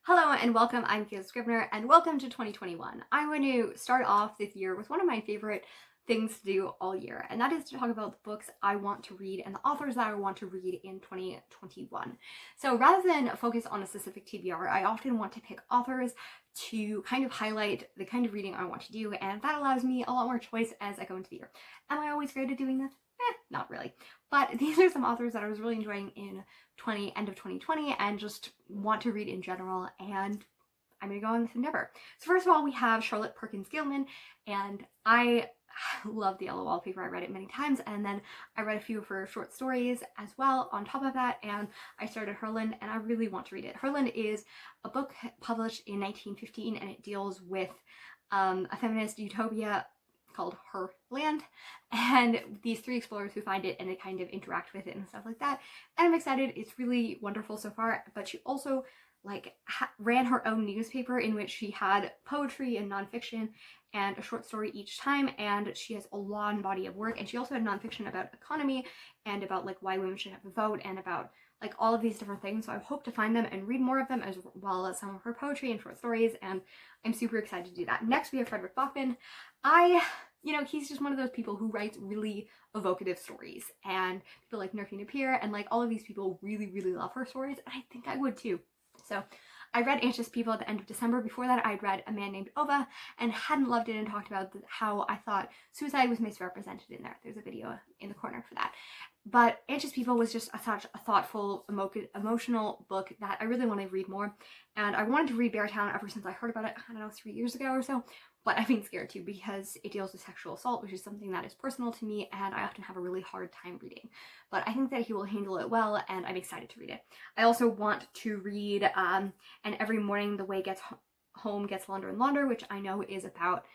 Hello and welcome, I'm Kate Scrivener and welcome to 2021. I want to start off this year with one of my favorite things to do all year, and that is to talk about the books I want to read and the authors that I want to read in 2021. So rather than focus on a specific TBR, I often want to pick authors to kind of highlight the kind of reading I want to do, and that allows me a lot more choice as I go into the year. Am I always great at doing this? Not really. But these are some authors that I was really enjoying in end of 2020 and just want to read in general, and I'm gonna go on this endeavor. So first of all, we have Charlotte Perkins Gilman, and I love the Yellow Wallpaper. I read it many times, and then I read a few of her short stories as well on top of that, and I started Herland, and I really want to read it. Herland is a book published in 1915, and it deals with a feminist utopia called Her Land, and these three explorers who find it and they kind of interact with it and stuff like that. And I'm excited. It's really wonderful so far. But she also ran her own newspaper in which she had poetry and nonfiction and a short story each time, and she has a long body of work. And she also had nonfiction about economy and about why women should have a vote and about all of these different things. So I hope to find them and read more of them, as well as some of her poetry and short stories, and I'm super excited to do that. Next we have Fredrik Backman. He's just one of those people who writes really evocative stories, and people like Nerfy Napier and all of these people really, really love her stories, and I think I would too. So I read Anxious People at the end of December. Before that, I'd read A Man Named Ova and hadn't loved it, and talked about how I thought suicide was misrepresented in there. There's a video in the corner for that. But Anxious People was just such a thoughtful, emotional book that I really want to read more. And I wanted to read Beartown ever since I heard about it, I don't know, 3 years ago or so. But I've been scared too, because it deals with sexual assault, which is something that is personal to me, and I often have a really hard time reading. But I think that he will handle it well, and I'm excited to read it. I also want to read And Every Morning the Way Gets Home Gets Launder and Launder, which I know is about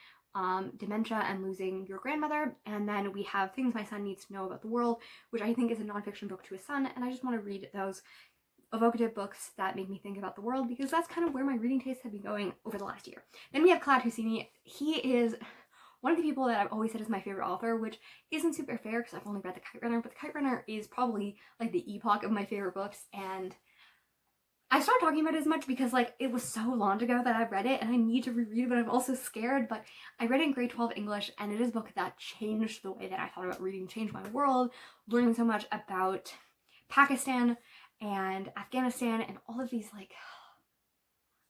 dementia and losing your grandmother. And then we have Things My Son Needs to Know About the World, which I think is a nonfiction book to his son, and I just want to read those evocative books that make me think about the world, because that's kind of where my reading tastes have been going over the last year. Then we have Khaled Hosseini. He is one of the people that I've always said is my favorite author, which isn't super fair because I've only read The Kite Runner, but The Kite Runner is probably the epoch of my favorite books, and I started talking about it as much because it was so long ago that I read it and I need to reread it, but I'm also scared. But I read it in grade 12 English, and it is a book that changed the way that I thought about reading, changed my world, learning so much about Pakistan and Afghanistan and all of these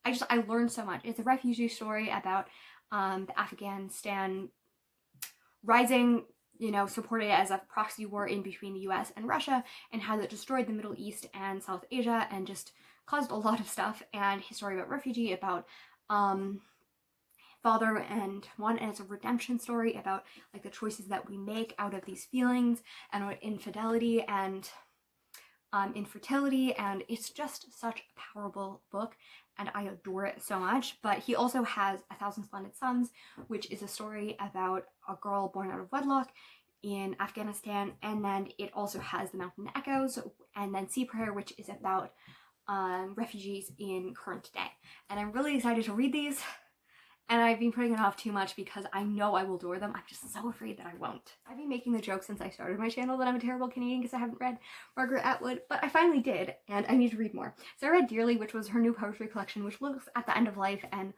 I learned so much. It's a refugee story about the Afghanistan rising, supported as a proxy war in between the US and Russia, and how that destroyed the Middle East and South Asia and just caused a lot of stuff. And his story about refugee, about father and one, and it's a redemption story about the choices that we make out of these feelings and infidelity and infertility, and it's just such a powerful book, and I adore it so much. But he also has A Thousand Splendid Suns, which is a story about a girl born out of wedlock in Afghanistan, and then it also has The Mountain Echoes, and then Sea Prayer, which is about refugees in current day. And I'm really excited to read these, and I've been putting it off too much because I know I will adore them. I'm just so afraid that I won't. I've been making the joke since I started my channel that I'm a terrible Canadian because I haven't read Margaret Atwood, but I finally did, and I need to read more. So I read Dearly, which was her new poetry collection, which looks at the end of life and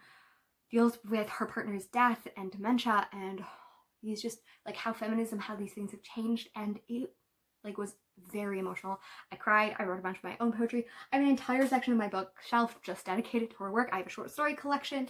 deals with her partner's death and dementia, and these just how feminism, how these things have changed, and it was very emotional. I cried. I wrote a bunch of my own poetry. I have an entire section of my bookshelf just dedicated to her work. I have a short story collection,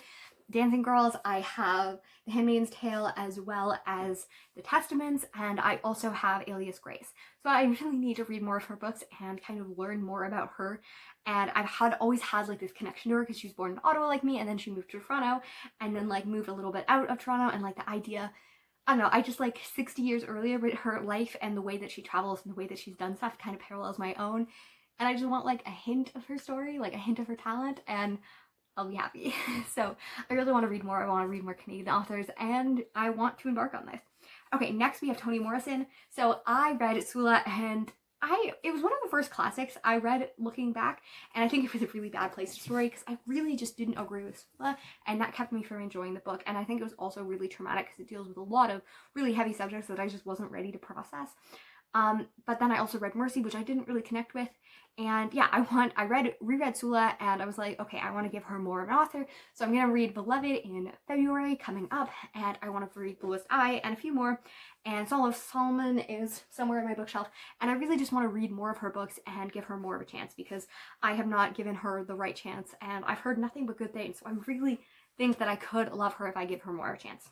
Dancing Girls, I have The Handmaid's Tale, as well as The Testaments, and I also have Alias Grace. So I really need to read more of her books and kind of learn more about her. And I've always had this connection to her because she was born in Ottawa like me, and then she moved to Toronto, and then moved a little bit out of Toronto, and the idea, I don't know, I just 60 years earlier, but her life and the way that she travels and the way that she's done stuff kind of parallels my own, and I just want a hint of her story, a hint of her talent, and I'll be happy. So I really want to read more. I want to read more Canadian authors, and I want to embark on this. Okay, next we have Toni Morrison. So I read Sula, and it was one of the first classics I read looking back, and I think it was a really bad place to story because I really just didn't agree with Sula, and that kept me from enjoying the book. And I think it was also really traumatic because it deals with a lot of really heavy subjects that I just wasn't ready to process. But then I also read Mercy, which I didn't really connect with, And yeah, reread Sula, and I was like, okay, I want to give her more of an author. So I'm going to read Beloved in February coming up, and I want to read Bluest Eye and a few more. And Song of Solomon is somewhere in my bookshelf, and I really just want to read more of her books and give her more of a chance, because I have not given her the right chance, and I've heard nothing but good things. So I really think that I could love her if I give her more of a chance.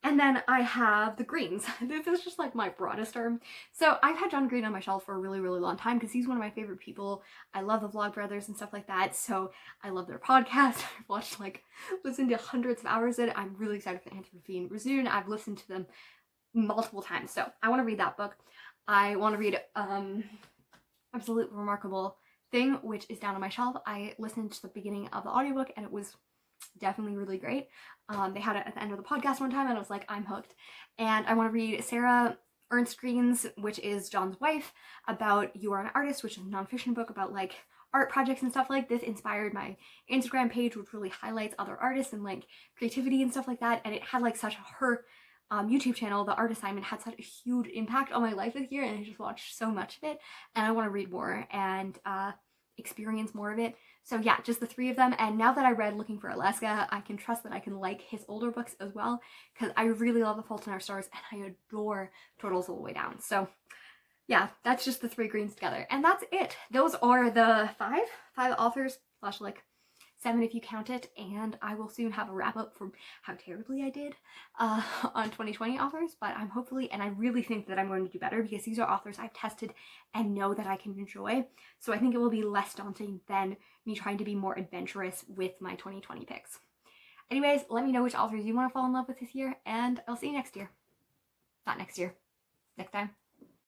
And then I have the Greens. This is just like my broadest term. So I've had John Green on my shelf for a really, really long time because he's one of my favorite people. I love the Vlogbrothers and stuff like that. So I love their podcast. I've watched, listened to hundreds of hours of it. I'm really excited for Anthropocene Resume. I've listened to them multiple times. So I want to read that book. I want to read Absolute Remarkable Thing, which is down on my shelf. I listened to the beginning of the audiobook and it was definitely really great. They had it at the end of the podcast one time and I was like, I'm hooked. And I want to read Sarah Ernst Green's, which is John's wife, about You Are an Artist, which is a nonfiction book about art projects and stuff like this. Inspired my Instagram page, which really highlights other artists and creativity and stuff like that. And it had her YouTube channel, The Art Assignment, had such a huge impact on my life this year, and I just watched so much of it, and I want to read more and experience more of it. So yeah, just the three of them. And now that I read Looking for Alaska, I can trust that I can like his older books as well, because I really love The Fault in Our Stars and I adore Turtles All the Way Down. So yeah, that's just the three Greens together, and that's it. Those are the five authors / 7 if you count it, and I will soon have a wrap up from how terribly I did on 2020 authors, but I'm hopefully, and I really think that I'm going to do better because these are authors I've tested and know that I can enjoy, so I think it will be less daunting than me trying to be more adventurous with my 2020 picks. Anyways, let me know which authors you want to fall in love with this year, and I'll see you next year. Not next year. Next time.